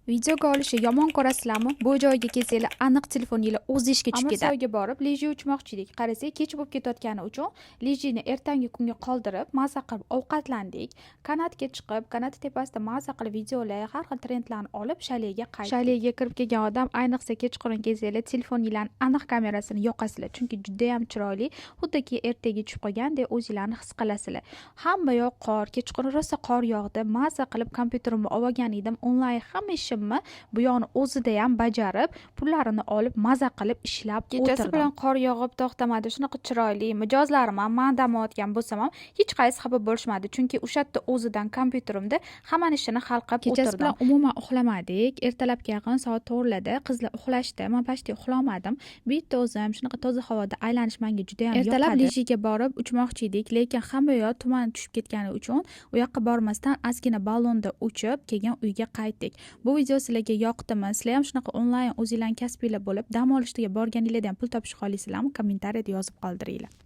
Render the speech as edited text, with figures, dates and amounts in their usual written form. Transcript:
Videoga olishni yomon ko'rasizlarmi? Bu joyga kelsanglar aniq telefoningizlar o'z ishiga tushib ketadi. Amirsoyga borib, leji uchmoqchi edik. Qarasak, kech bo'lib ketayotgani uchun lejini ertangi kunga qoldirib, maza qilib ovqatlandik. Kanatga chiqib, kanat tepasida maza qilib videolar, har xil trendlarni olib, shalega qaytdik. Shalega kirib kelgan odam, ayniqsa kechqurun kelsanglar, telefoningizlarni aniq kamerasini yoqasizlar, chunki juda ham chiroyli, xuddiki ertaga tushib qolgandek o'zingizlarni his qilasizlar. Hamma yoq qor, kechqurun rosa qor yog'di. Maza qilib kompyuterimni olgan edim, onlayn hamma ishimni bu yoqni o'zida ham bajarib, pullarini olib maza qilib ishlab o'tirdim. Kechasi bilan qor yog'ib to'xtamadi. Shunaqa chiroyli mijozlarim ham men dam olgan bo'lsam ham hech qaysi xafa bo'lishmadi, chunki o'sha yerda o'zidan kompyuterimda hamma ishini hal qilib o'tirdim. Kechasi bilan umuman uxlamadik. Ertalabga yaqin soat 4larda qizlar uxlashdi. Men pashti uxlamadim. Bitta o'zim shunaqa toza havoda aylanish menga juda ham yoqadi. Ertalab lejiga borib uchmoqchi edik, lekin hamma yoq tuman tushib ketgani uchun u yoqqa bormasdan ozgina ballonda uchib kelgan uyga qaytdik. Bu video sizlarga yoqdimi? Sizlar ham shunaqa onlayn o'zingizlarning kasbinglar bo'lib, dam olishga borganingizda ham pul topish xohlaysizlarmi? Kommentariyada yozib qoldiringlar.